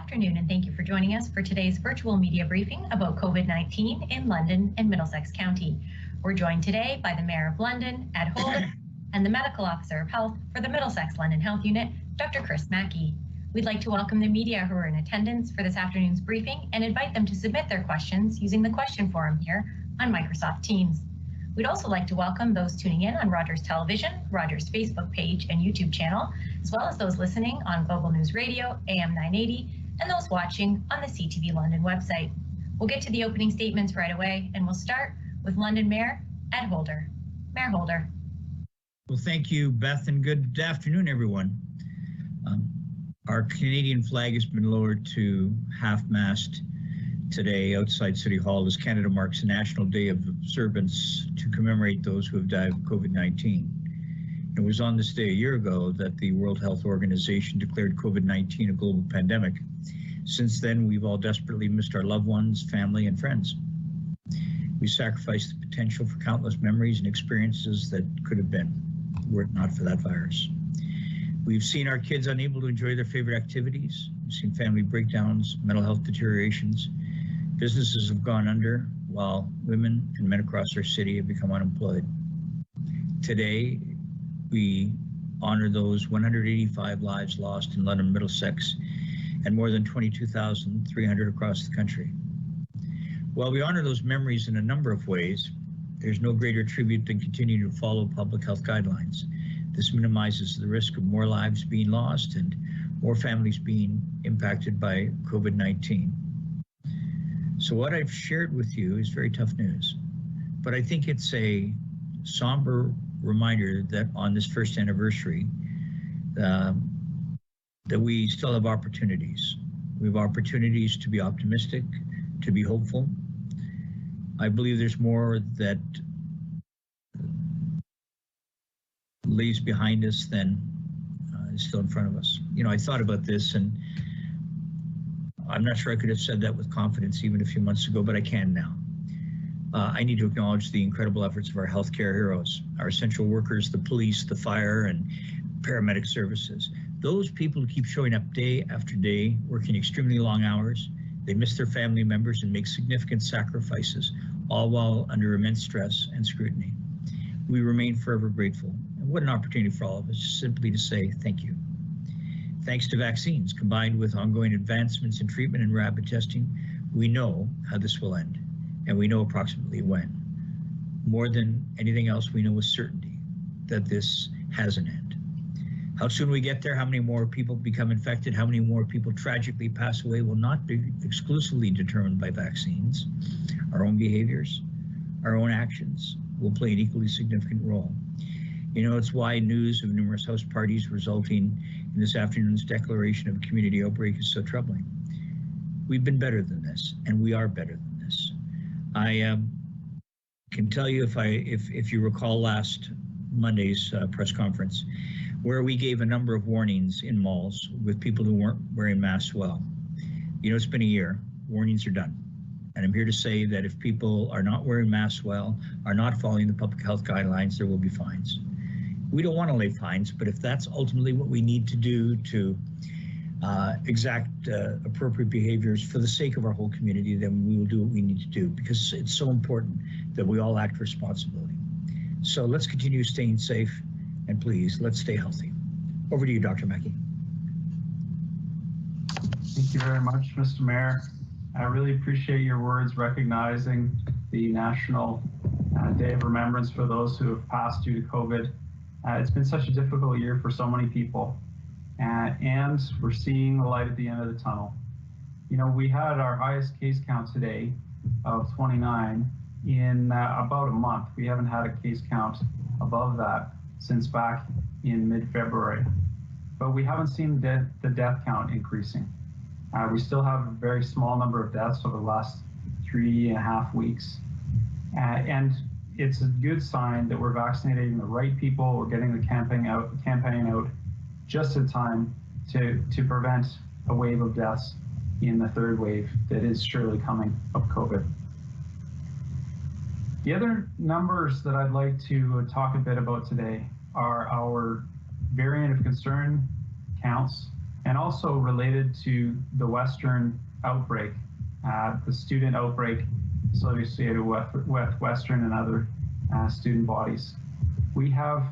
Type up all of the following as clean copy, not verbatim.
afternoon, and thank you for joining us for today's virtual media briefing about COVID-19 in London and Middlesex County. We're joined today by the Mayor of London, Ed Holder, and the Medical Officer of Health for the Middlesex-London Health Unit, Dr. Mackie. We'd like to welcome the media who are in attendance for this afternoon's briefing and invite them to submit their questions using the question forum here on Microsoft Teams. We'd also like to welcome those tuning in on Rogers Television, Rogers Facebook page and YouTube channel, as well as those listening on Global News Radio, AM 980, and those watching on the CTV London website. We'll get to the opening statements right away, and we'll start with London Mayor Ed Holder. Mayor Holder. Well, thank you, Beth, and good afternoon, everyone. Our Canadian flag has been lowered to half-mast today outside City Hall as Canada marks a National Day of Observance to commemorate those who have died of COVID-19. It was on this day a year ago that the World Health Organization declared COVID-19 a global pandemic. Since then, we've all desperately missed our loved ones, family, and friends. We sacrificed the potential for countless memories and experiences that could have been, were it not for that virus. We've seen our kids unable to enjoy their favorite activities. We've seen family breakdowns, mental health deteriorations. Businesses have gone under while women and men across our city have become unemployed. Today, we honor those 185 lives lost in London, Middlesex, and more than 22,300 across the country. While we honor those memories in a number of ways, there's no greater tribute than continuing to follow public health guidelines. This minimizes the risk of more lives being lost and more families being impacted by COVID-19. So what I've shared with you is very tough news, but I think it's a somber reminder that on this first anniversary, that we still have opportunities. We have opportunities to be optimistic, to be hopeful. I believe there's more that lays behind us than is still in front of us. You know, I thought about this, and I'm not sure I could have said that with confidence even a few months ago, but I can now. I need to acknowledge the incredible efforts of our healthcare heroes, our essential workers, the police, the fire, and paramedic services. Those people who keep showing up day after day, working extremely long hours. They miss their family members and make significant sacrifices, all while under immense stress and scrutiny. We remain forever grateful. And what an opportunity for all of us, simply to say thank you. Thanks to vaccines, combined with ongoing advancements in treatment and rapid testing, we know how this will end, and we know approximately when. More than anything else, we know with certainty that this has an end. How soon we get there, how many more people become infected, how many more people tragically pass away will not be exclusively determined by vaccines. Our own behaviors, our own actions will play an equally significant role. You know, it's why news of numerous house parties resulting in this afternoon's declaration of a community outbreak is so troubling. We've been better than this, and we are better than this. I can tell you, if you recall last Monday's press conference, where we gave a number of warnings in malls with people who weren't wearing masks well. You know, it's been a year. Warnings are done. And I'm here to say that if people are not wearing masks well, are not following the public health guidelines, there will be fines. We don't want to lay fines, but if that's ultimately what we need to do to exact appropriate behaviors for the sake of our whole community, then we will do what we need to do, because it's so important that we all act responsibly. So let's continue staying safe, and please, let's stay healthy. Over to you, Dr. Mackie. Thank you very much, Mr. Mayor. I really appreciate your words recognizing the National Day of Remembrance for those who have passed due to COVID. It's been such a difficult year for so many people, and we're seeing the light at the end of the tunnel. You know, we had our highest case count today of 29 in about a month. We haven't had a case count above that since back in mid-February, but we haven't seen the death count increasing. We still have a very small number of deaths over the last 3.5 weeks, and it's a good sign that we're vaccinating the right people. We're getting the campaign out just in time to prevent a wave of deaths in the third wave that is surely coming of COVID. The other numbers that I'd like to talk a bit about today are our variant of concern counts and also related to the Western outbreak, the student outbreak associated with Western and other student bodies. We have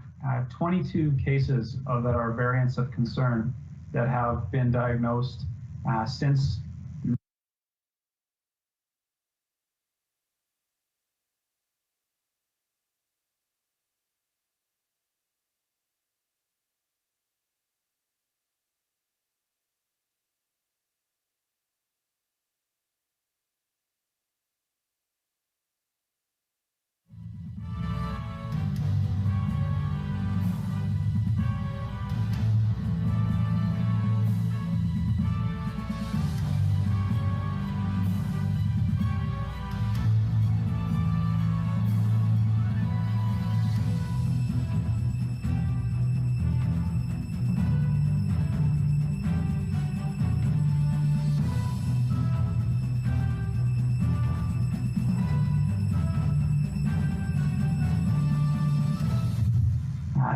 22 cases that are variants of concern that have been diagnosed since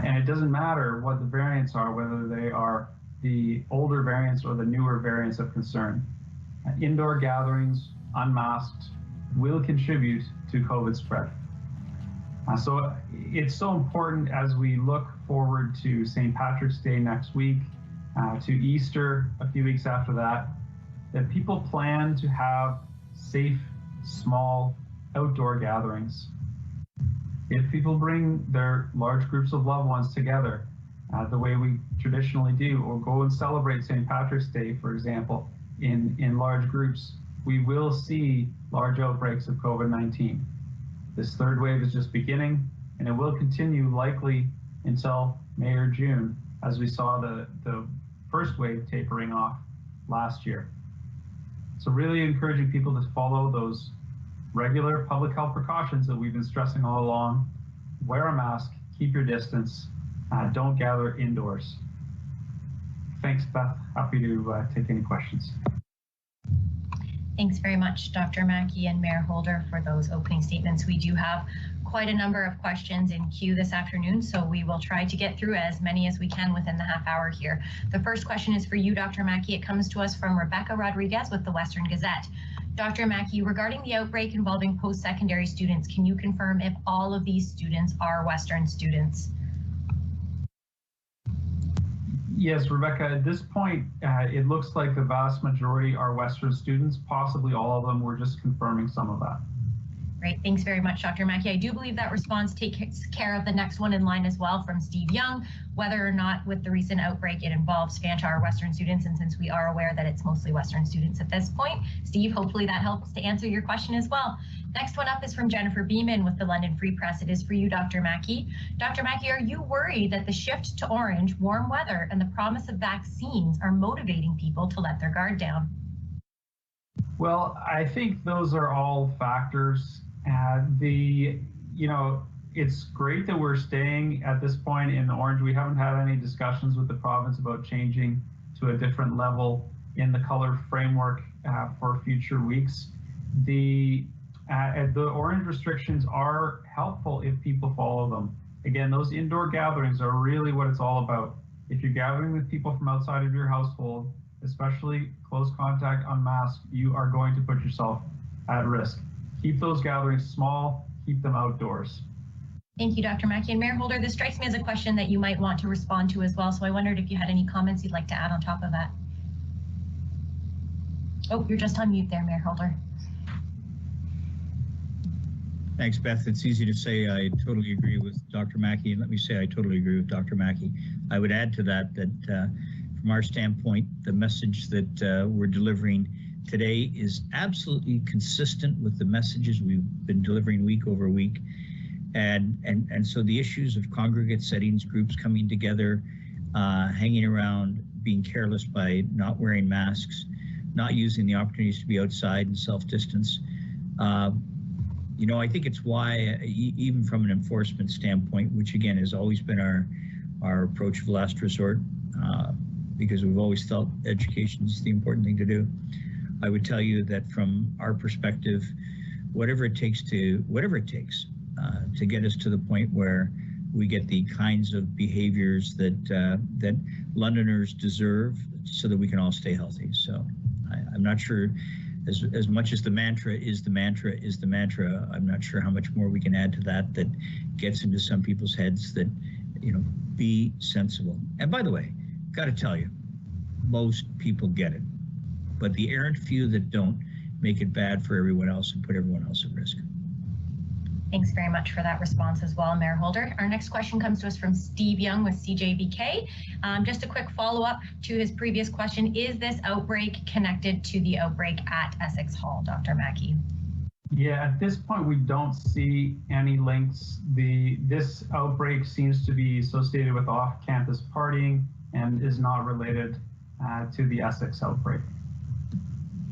and it doesn't matter what the variants are, whether they are the older variants or the newer variants of concern. Indoor gatherings, unmasked, will contribute to COVID spread. So it's so important as we look forward to St. Patrick's Day next week, to Easter a few weeks after that, that people plan to have safe, small, outdoor gatherings. If people bring their large groups of loved ones together the way we traditionally do, or go and celebrate St. Patrick's Day, for example, in large groups, we will see large outbreaks of COVID-19. This third wave is just beginning, and it will continue likely until May or June, as we saw the first wave tapering off last year. So really encouraging people to follow those regular public health precautions that we've been stressing all along. Wear a mask, keep your distance, don't gather indoors. Thanks, Beth. Happy to take any questions. Thanks very much, Dr. Mackie and Mayor Holder, for those opening statements. We do have quite a number of questions in queue this afternoon, so we will try to get through as many as we can within the half hour here. The first question is for you, Dr. Mackie. It comes to us from Rebecca Rodriguez with the Western Gazette. Dr. Mackie, regarding the outbreak involving post-secondary students, can you confirm if all of these students are Western students? Yes, Rebecca, at this point, it looks like the vast majority are Western students, possibly all of them. We're just confirming some of that. Great, thanks very much, Dr. Mackie. I do believe that response takes care of the next one in line as well from Steve Young, whether or not with the recent outbreak it involves Fanchar Western students, and since we are aware that it's mostly Western students at this point, Steve, hopefully that helps to answer your question as well. Next one up is from Jennifer Beeman with the London Free Press. It is for you, Dr. Mackie. Dr. Mackie, are you worried that the shift to orange, warm weather, and the promise of vaccines are motivating people to let their guard down? Well, I think those are all factors. It's great that we're staying at this point in the orange. We haven't had any discussions with the province about changing to a different level in the color framework for future weeks. The orange restrictions are helpful if people follow them. Again, those indoor gatherings are really what it's all about. If you're gathering with people from outside of your household, especially close contact unmasked, you are going to put yourself at risk. Keep those gatherings small, keep them outdoors. Thank you, Dr. Mackie. And Mayor Holder, this strikes me as a question that you might want to respond to as well. So I wondered if you had any comments you'd like to add on top of that. Oh, you're just on mute there, Mayor Holder. Thanks, Beth. It's easy to say I totally agree with Dr. Mackie. And let me say I totally agree with Dr. Mackie. I would add to that from our standpoint, the message that we're delivering today is absolutely consistent with the messages we've been delivering week over week. And so the issues of congregate settings, groups coming together, hanging around, being careless by not wearing masks, not using the opportunities to be outside and self-distance. I think it's why, even from an enforcement standpoint, which again has always been our approach of last resort, because we've always felt education is the important thing to do. I would tell you that from our perspective, whatever it takes to get us to the point where we get the kinds of behaviors that Londoners deserve, so that we can all stay healthy. So I'm not sure, as much as the mantra is the mantra is the mantra, I'm not sure how much more we can add to that gets into some people's heads that, be sensible. And by the way, got to tell you, most people get it, but the errant few that don't make it bad for everyone else and put everyone else at risk. Thanks very much for that response as well, Mayor Holder. Our next question comes to us from Steve Young with CJBK. Just a quick follow-up to his previous question. Is this outbreak connected to the outbreak at Essex Hall, Dr. Mackie? Yeah, at this point, we don't see any links. This outbreak seems to be associated with off-campus partying and is not related to the Essex outbreak.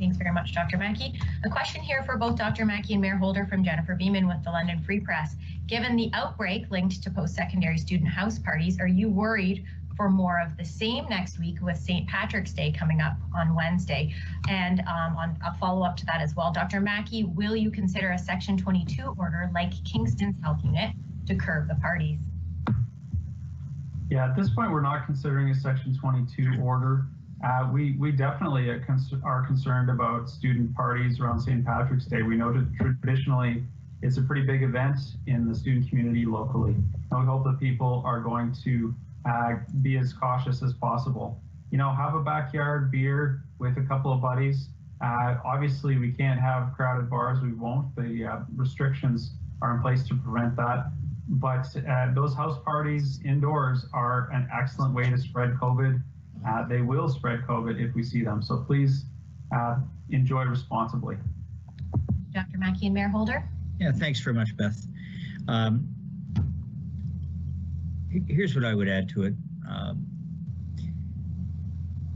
Thanks very much, Dr. Mackie. A question here for both Dr. Mackie and Mayor Holder from Jennifer Beeman with the London Free Press. Given the outbreak linked to post-secondary student house parties, are you worried for more of the same next week with St. Patrick's Day coming up on Wednesday? And on a follow-up to that as well, Dr. Mackie, will you consider a Section 22 order like Kingston's health unit to curb the parties? Yeah, at this point, we're not considering a Section 22 order. We definitely are concerned about student parties around St. Patrick's Day. We know that traditionally it's a pretty big event in the student community locally. And we hope that people are going to be as cautious as possible. Have a backyard beer with a couple of buddies. Obviously, we can't have crowded bars. We won't. The restrictions are in place to prevent that. But those house parties indoors are an excellent way to spread COVID. They will spread COVID if we see them. So please enjoy responsibly. Dr. Mackie and Mayor Holder? Yeah, thanks very much, Beth. Here's what I would add to it.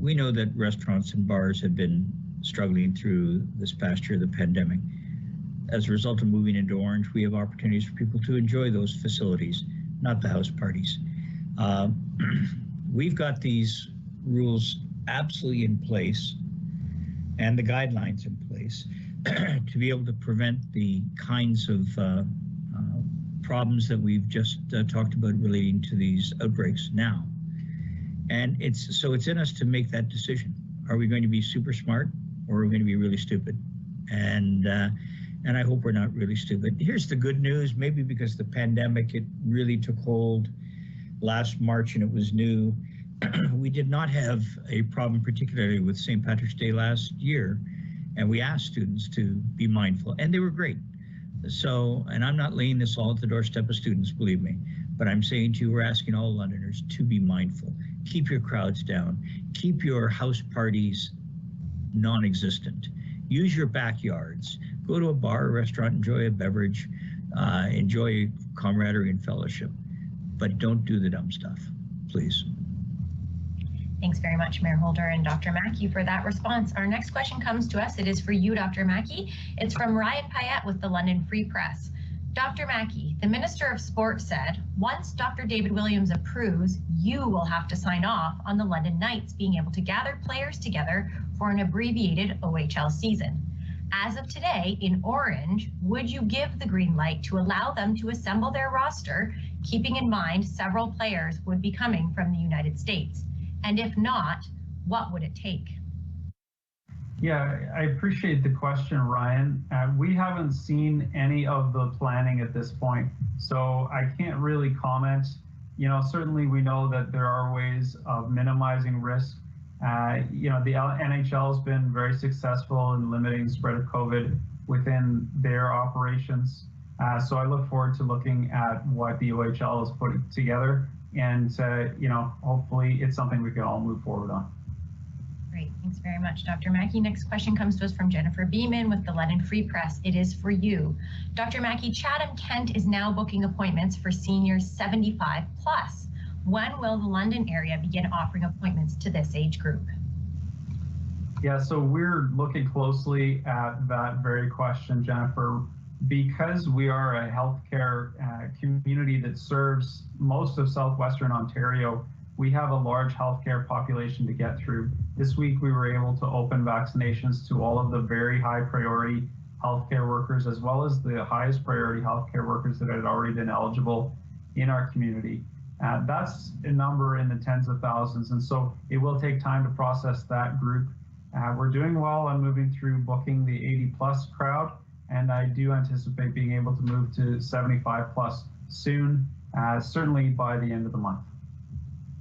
We know that restaurants and bars have been struggling through this past year of the pandemic. As a result of moving into Orange, we have opportunities for people to enjoy those facilities, not the house parties. We've got these rules absolutely in place and the guidelines in place to be able to prevent the kinds of problems that we've just talked about relating to these outbreaks now. And it's in us to make that decision. Are we going to be super smart or are we going to be really stupid? And I hope we're not really stupid. Here's the good news, maybe because the pandemic, it really took hold last March and it was new. We did not have a problem, particularly with St. Patrick's Day last year, and we asked students to be mindful, and they were great. So, and I'm not laying this all at the doorstep of students, believe me, but I'm saying to you, we're asking all Londoners to be mindful. Keep your crowds down. Keep your house parties non-existent. Use your backyards. Go to a bar or restaurant, enjoy a beverage, enjoy camaraderie and fellowship, but don't do the dumb stuff, please. Thanks very much, Mayor Holder and Dr. Mackie, for that response. Our next question comes to us. It is for you, Dr. Mackie. It's from Ryan Payette with the London Free Press. Dr. Mackie, the Minister of Sport said, once Dr. David Williams approves, you will have to sign off on the London Knights being able to gather players together for an abbreviated OHL season. As of today, in Orange, would you give the green light to allow them to assemble their roster, keeping in mind several players would be coming from the United States? And if not, what would it take? Yeah, I appreciate the question, Ryan. We haven't seen any of the planning at this point, so I can't really comment. Certainly we know that there are ways of minimizing risk. The NHL has been very successful in limiting the spread of COVID within their operations. So I look forward to looking at what the OHL is putting together. And, hopefully it's something we can all move forward on. Great. Thanks very much, Dr. Mackie. Next question comes to us from Jennifer Beeman with the London Free Press. It is for you. Dr. Mackie, Chatham-Kent is now booking appointments for seniors 75 plus. When will the London area begin offering appointments to this age group? Yeah, so we're looking closely at that very question, Jennifer. Because we are a healthcare community that serves most of southwestern Ontario, we have a large healthcare population to get through. This week, we were able to open vaccinations to all of the very high priority healthcare workers, as well as the highest priority healthcare workers that had already been eligible in our community. That's a number in the tens of thousands, and so it will take time to process that group. We're doing well on moving through booking the 80+ crowd, and I do anticipate being able to move to 75+ soon, certainly by the end of the month.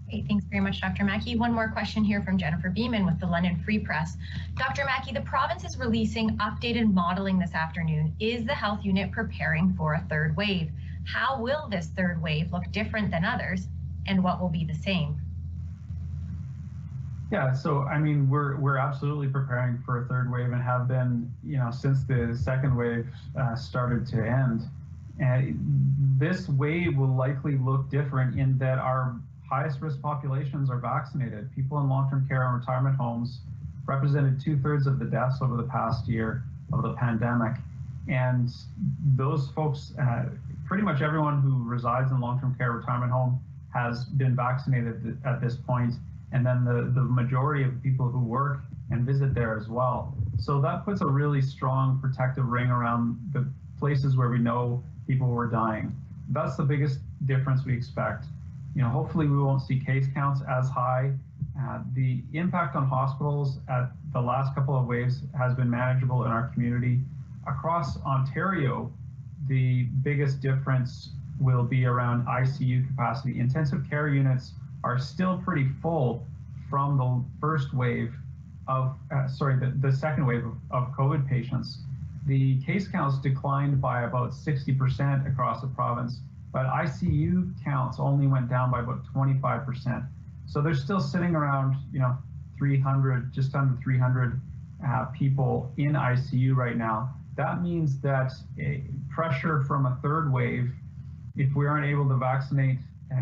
Great, thanks very much, Dr. Mackie. One more question here from Jennifer Beeman with the London Free Press. Dr. Mackie, the province is releasing updated modeling this afternoon. Is the health unit preparing for a third wave? How will this third wave look different than others, and what will be the same? Yeah, so I mean, we're absolutely preparing for a third wave and have been, since the second wave started to end. And this wave will likely look different in that our highest risk populations are vaccinated. People in long-term care and retirement homes represented 2/3 of the deaths over the past year of the pandemic. And those folks, pretty much everyone who resides in long-term care retirement home has been vaccinated at this point. And then the majority of people who work and visit there as well. So that puts a really strong protective ring around the places where we know people were dying. That's the biggest difference we expect. Hopefully we won't see case counts as high. The impact on hospitals at the last couple of waves has been manageable in our community. Across Ontario, the biggest difference will be around ICU capacity. Intensive care units are still pretty full from the first wave of, the second wave of COVID patients. The case counts declined by about 60% across the province, but ICU counts only went down by about 25%. So they're still sitting around, 300, just under 300 people in ICU right now. That means that pressure from a third wave, if we aren't able to vaccinate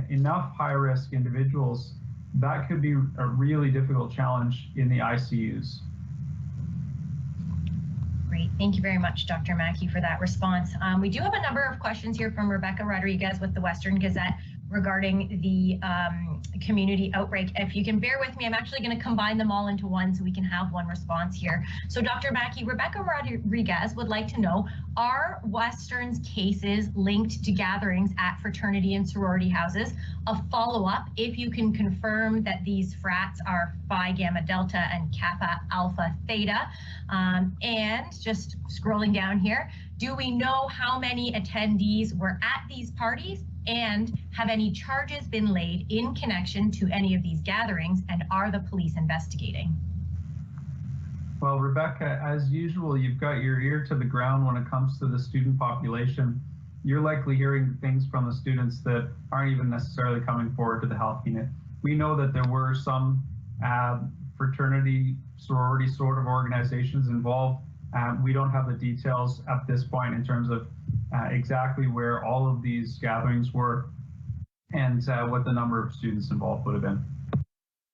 enough high-risk individuals, that could be a really difficult challenge in the ICUs. Great, thank you very much, Dr. Mackie, for that response. We do have a number of questions here from Rebecca Rodriguez with the Western Gazette regarding the community outbreak. If you can bear with me, I'm actually going to combine them all into one so we can have one response here. So Dr. Mackie, Rebecca Rodriguez would like to know, are Western's cases linked to gatherings at fraternity and sorority houses? A follow-up, if you can confirm that these frats are Phi Gamma Delta and Kappa Alpha Theta. And just scrolling down here, do we know how many attendees were at these parties? And have any charges been laid in connection to any of these gatherings, and are the police investigating? Well, Rebecca, as usual, you've got your ear to the ground when it comes to the student population. You're likely hearing things from the students that aren't even necessarily coming forward to the health unit. We know that there were some fraternity, sorority sort of organizations involved. We don't have the details at this point in terms of exactly where all of these gatherings were and what the number of students involved would have been.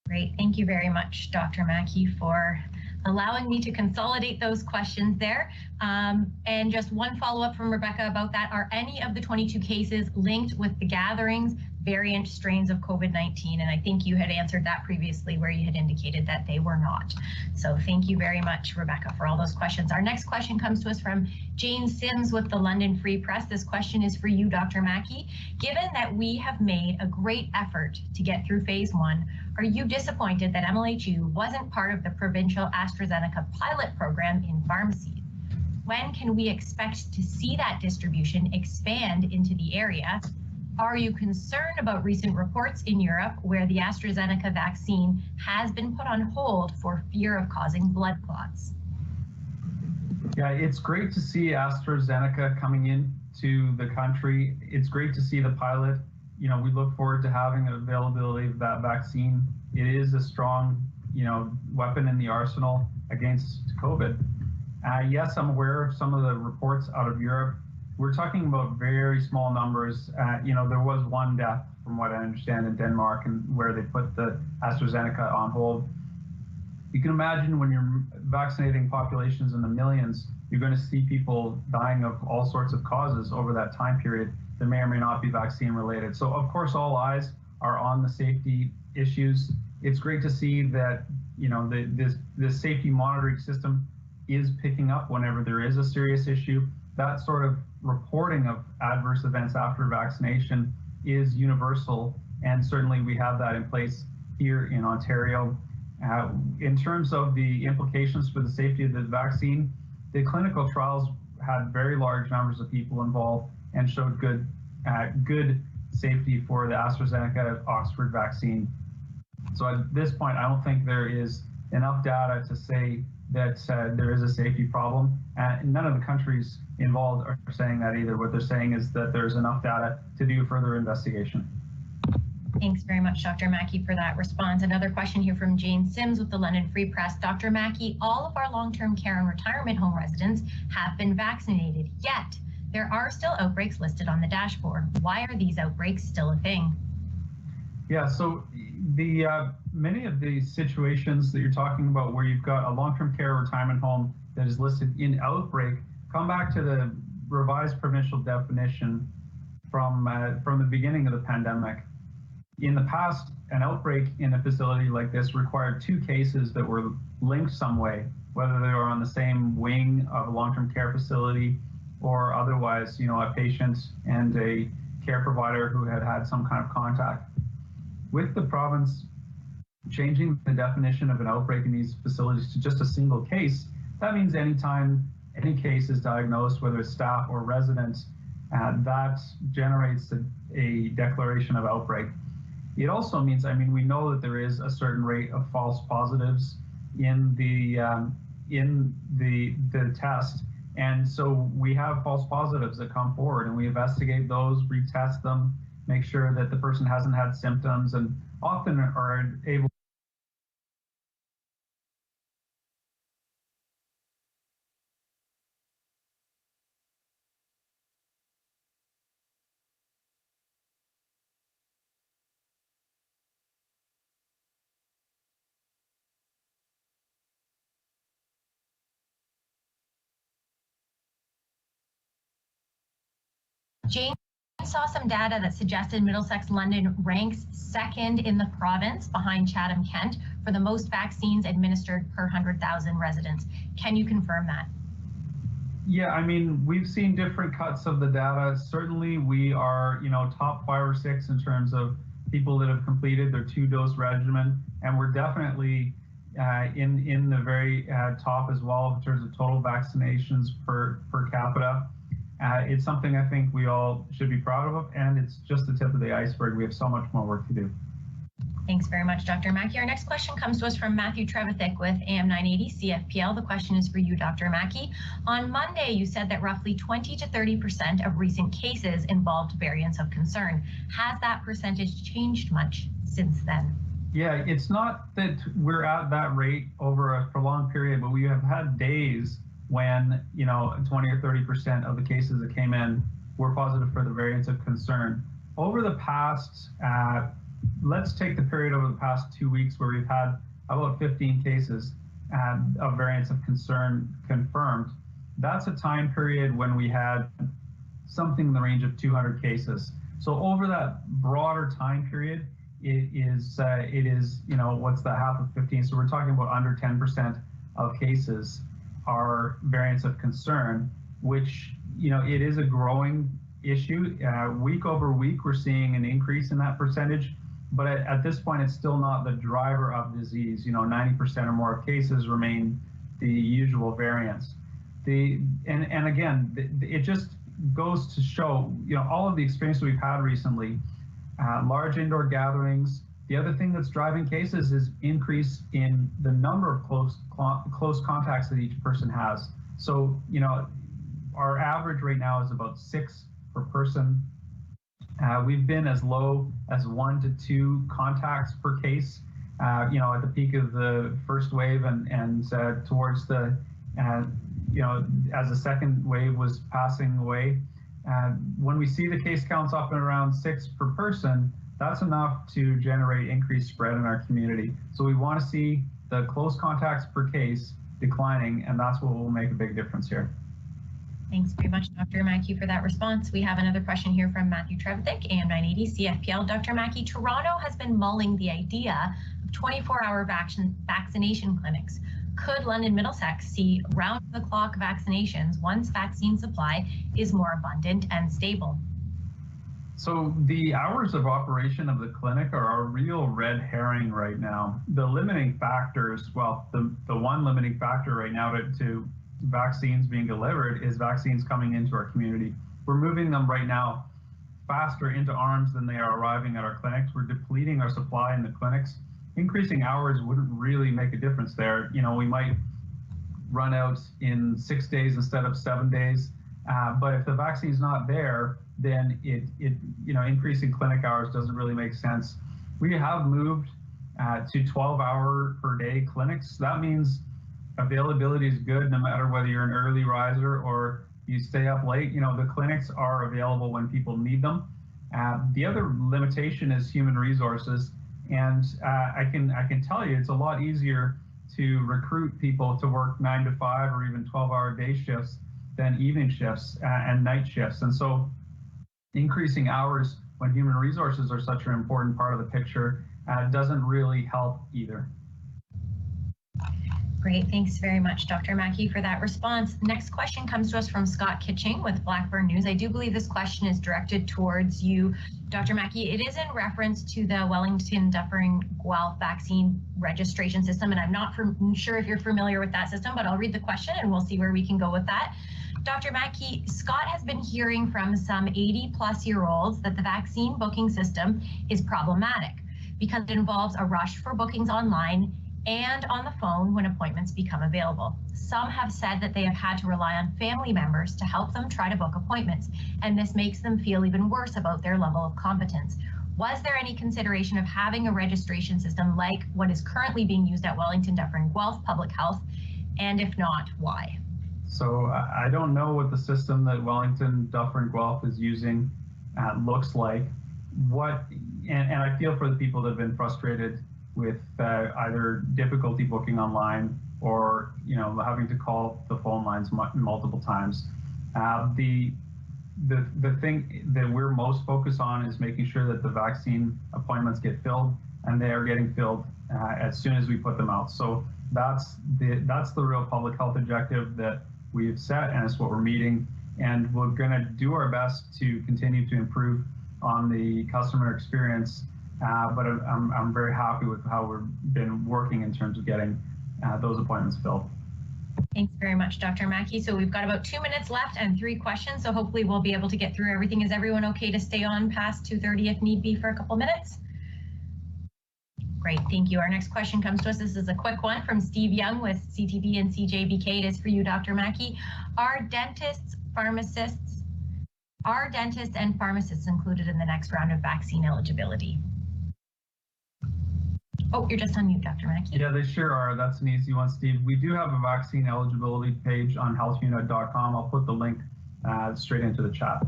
Great, thank you very much, Dr. Mackie, for allowing me to consolidate those questions there. And just one follow-up from Rebecca about that, are any of the 22 cases linked with the gatherings variant strains of COVID-19? And I think you had answered that previously where you had indicated that they were not. So thank you very much, Rebecca, for all those questions. Our next question comes to us from Jane Sims with the London Free Press. This question is for you, Dr. Mackie. Given that we have made a great effort to get through phase 1, are you disappointed that MLHU wasn't part of the provincial AstraZeneca pilot program in pharmacies? When can we expect to see that distribution expand into the area? Are you concerned about recent reports in Europe where the AstraZeneca vaccine has been put on hold for fear of causing blood clots? Yeah, it's great to see AstraZeneca coming into the country. It's great to see the pilot. We look forward to having the availability of that vaccine. It is a strong, weapon in the arsenal against COVID. Yes, I'm aware of some of the reports out of Europe. We're talking about very small numbers. There was one death, from what I understand, in Denmark, and where they put the AstraZeneca on hold. You can imagine when you're vaccinating populations in the millions, you're going to see people dying of all sorts of causes over that time period that may or may not be vaccine related. So of course, all eyes are on the safety issues. It's great to see that, this safety monitoring system is picking up whenever there is a serious issue. That sort of reporting of adverse events after vaccination is universal and certainly we have that in place here in Ontario. In terms of the implications for the safety of the vaccine, the clinical trials had very large numbers of people involved and showed good safety for the AstraZeneca Oxford vaccine. So at this point, I don't think there is enough data to say that there is a safety problem. None of the countries involved are saying that either. What they're saying is that there's enough data to do further investigation. Thanks very much, Dr. Mackie, for that response. Another question here from Jane Sims with the London Free Press. Dr. Mackie, all of our long-term care and retirement home residents have been vaccinated, yet there are still outbreaks listed on the dashboard. Why are these outbreaks still a thing? Yeah, so the many of the situations that you're talking about where you've got a long-term care retirement home that is listed in outbreak come back to the revised provincial definition from the beginning of the pandemic. In the past, an outbreak in a facility like this required 2 cases that were linked some way, whether they were on the same wing of a long-term care facility or otherwise, a patient and a care provider who had had some kind of contact. With the province changing the definition of an outbreak in these facilities to just a single case, that means anytime any case is diagnosed, whether it's staff or residents, that generates a declaration of outbreak. It also means, we know that there is a certain rate of false positives in the test. And so we have false positives that come forward and we investigate those, retest them, make sure that the person hasn't had symptoms, and often are able Jane saw some data that suggested Middlesex-London ranks second in the province behind Chatham-Kent for the most vaccines administered per 100,000 residents. Can you confirm that? Yeah, we've seen different cuts of the data. Certainly we are, top 5 or 6 in terms of people that have completed their 2-dose regimen. And we're definitely in the very top as well in terms of total vaccinations per capita. It's something I think we all should be proud of, and it's just the tip of the iceberg. We have so much more work to do. Thanks very much, Dr. Mackie. Our next question comes to us from Matthew Trevithick with AM 980 CFPL. The question is for you, Dr. Mackie. On Monday, you said that roughly 20 to 30% of recent cases involved variants of concern. Has that percentage changed much since then? Yeah, it's not that we're at that rate over a prolonged period, but we have had days when 20 or 30% of the cases that came in were positive for the variants of concern. Over the past, let's take the period over the past 2 weeks where we've had about 15 cases of variants of concern confirmed. That's a time period when we had something in the range of 200 cases. So over that broader time period, it is what's the half of 15? So we're talking about under 10% of cases are variants of concern, which, it is a growing issue. Week over week, we're seeing an increase in that percentage, but at this point, it's still not the driver of disease. 90% or more of cases remain the usual variants. And again, it just goes to show, all of the experience we've had recently, large indoor gatherings. The other thing that's driving cases is increase in the number of close contacts that each person has. So, our average right now is about 6 per person. We've been as low as 1 to 2 contacts per case, at the peak of the first wave and towards the, as the second wave was passing away. When we see the case counts up and around 6 per person, that's enough to generate increased spread in our community. So we want to see the close contacts per case declining, and that's what will make a big difference here. Thanks very much, Dr. Mackie, for that response. We have another question here from Matthew Trevithick, AM 980 CFPL. Dr. Mackie, Toronto has been mulling the idea of 24-hour vaccination clinics. Could London Middlesex see round-the-clock vaccinations once vaccine supply is more abundant and stable? So the hours of operation of the clinic are a real red herring right now. The limiting factors, well, the one limiting factor right now to vaccines being delivered is vaccines coming into our community. We're moving them right now faster into arms than they are arriving at our clinics. We're depleting our supply in the clinics. Increasing hours wouldn't really make a difference there. You know, we might run out in 6 days instead of 7 days. But if the vaccine's not there, then increasing clinic hours doesn't really make sense. We have moved to 12-hour per day clinics. That means availability is good no matter whether you're an early riser or you stay up late. You know, the clinics are available when people need them. The other limitation is human resources, and I can tell you it's a lot easier to recruit people to work 9 to 5 or even 12-hour day shifts than evening shifts and night shifts. And so increasing hours when human resources are such an important part of the picture doesn't really help either. Great, thanks very much, Dr. Mackie, for that response. Next question comes to us from Scott Kitching with Blackburn News. I do believe this question is directed towards you, Dr. Mackie. It is in reference to the Wellington-Dufferin Guelph vaccine registration system, and I'm not sure if you're familiar with that system, but I'll read the question and we'll see where we can go with that. Dr. Mackie, Scott has been hearing from some 80-plus-year-olds that the vaccine booking system is problematic because it involves a rush for bookings online and on the phone when appointments become available. Some have said that they have had to rely on family members to help them try to book appointments, and this makes them feel even worse about their level of competence. Was there any consideration of having a registration system like what is currently being used at Wellington-Dufferin Guelph Public Health? And if not, why? So I don't know what the system that Wellington-Dufferin Guelph is using looks like. And I feel for the people that have been frustrated with either difficulty booking online or having to call the phone lines multiple times. The thing that we're most focused on is making sure that the vaccine appointments get filled, and they are getting filled as soon as we put them out. So that's the real public health objective that we've set, and it's what we're meeting. And we're going to do our best to continue to improve on the customer experience. But I'm very happy with how we've been working in terms of getting those appointments filled. Thanks very much, Dr. Mackie. So we've got about 2 minutes left and 3 questions. So hopefully we'll be able to get through everything. Is everyone okay to stay on past 2:30 if need be for a couple minutes? Great, thank you. Our next question comes to us. This is a quick one from Steve Young with CTV and CJBK. It is for you, Dr. Mackie. Are dentists and pharmacists included in the next round of vaccine eligibility? Oh, you're just on mute, Dr. Mackie. Yeah, they sure are. That's an easy one, Steve. We do have a vaccine eligibility page on healthunit.com. I'll put the link straight into the chat.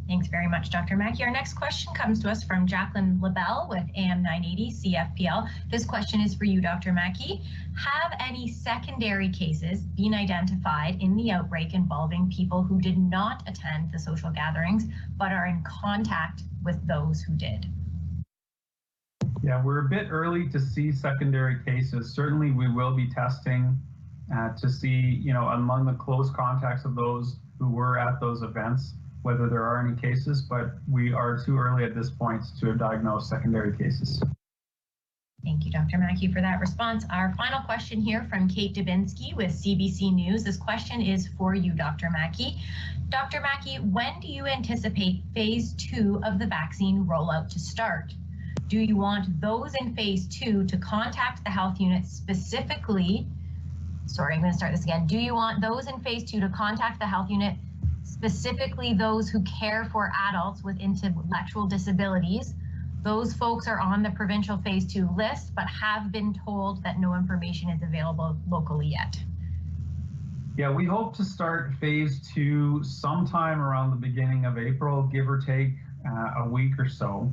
Thanks very much, Dr. Mackie. Our next question comes to us from Jacqueline LaBelle with AM 980 CFPL. This question is for you, Dr. Mackie. Have any secondary cases been identified in the outbreak involving people who did not attend the social gatherings but are in contact with those who did? Yeah, we're a bit early to see secondary cases. Certainly we will be testing to see, among the close contacts of those who were at those events, whether there are any cases, but we are too early at this point to diagnose secondary cases. Thank you, Dr. Mackie, for that response. Our final question here from Kate Dubinsky with CBC News. This question is for you, Dr. Mackie. Dr. Mackie, when do you anticipate phase 2 of the vaccine rollout to start? Do you want those in phase 2 to contact the health unit specifically? Sorry, I'm going to start this again. Do you want those in phase 2 to contact the health unit, specifically those who care for adults with intellectual disabilities? Those folks are on the provincial phase 2 list, but have been told that no information is available locally yet. Yeah, we hope to start phase 2 sometime around the beginning of April, give or take a week or so.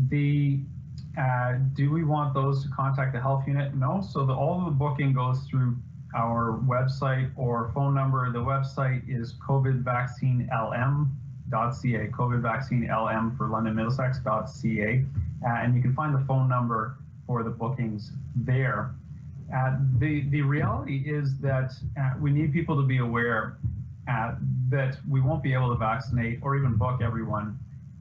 Do we want those to contact the health unit? No. So all of the booking goes through our website or phone number. The website is covidvaccinelm.ca, covidvaccinelm for London Middlesex.ca, and you can find the phone number for the bookings there. The reality is that we need people to be aware that we won't be able to vaccinate or even book everyone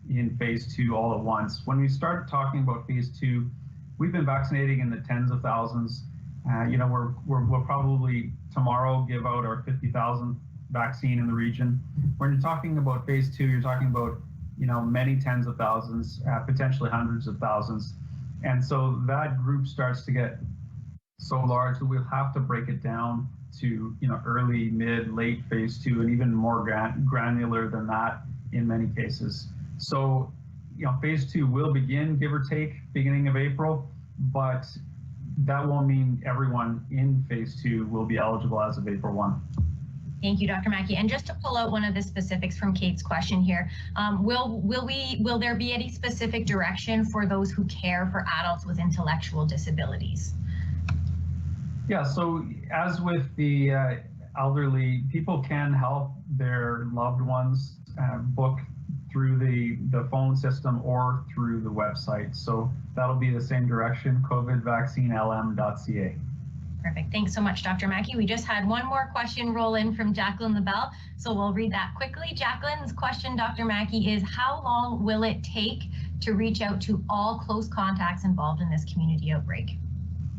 in phase 2 all at once. When we start talking about phase 2, we've been vaccinating in the tens of thousands. We'll probably tomorrow give out our 50,000th vaccine in the region. When you're talking about phase 2, you're talking about many tens of thousands, potentially hundreds of thousands. And so that group starts to get so large that we'll have to break it down to early, mid, late phase 2, and even more granular than that in many cases. So phase 2 will begin, give or take, beginning of April, but that won't mean everyone in phase 2 will be eligible as of April 1. Thank you, Dr. Mackie. And just to pull out one of the specifics from Kate's question here, will there be any specific direction for those who care for adults with intellectual disabilities? Yeah, so as with the elderly, people can help their loved ones book through the phone system or through the website. So that'll be the same direction, covidvaccinelm.ca. Perfect. Thanks so much, Dr. Mackie. We just had one more question roll in from Jacqueline LaBelle, so we'll read that quickly. Jacqueline's question, Dr. Mackie, is how long will it take to reach out to all close contacts involved in this community outbreak?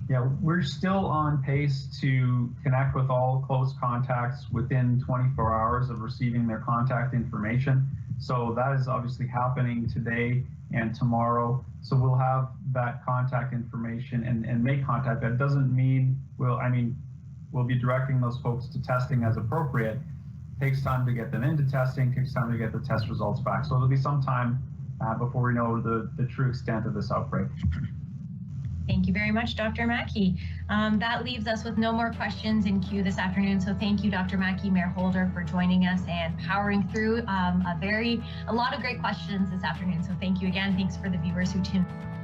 Yeah, we're still on pace to connect with all close contacts within 24 hours of receiving their contact information. So that is obviously happening today and tomorrow. So we'll have that contact information and make contact. That doesn't mean we'll be directing those folks to testing as appropriate. It takes time to get them into testing, takes time to get the test results back. So there'll be some time before we know the true extent of this outbreak. Thank you very much, Dr. Mackie. That leaves us with no more questions in queue this afternoon. So thank you, Dr. Mackie, Mayor Holder, for joining us and powering through a lot of great questions this afternoon. So thank you again. Thanks for the viewers who tuned in.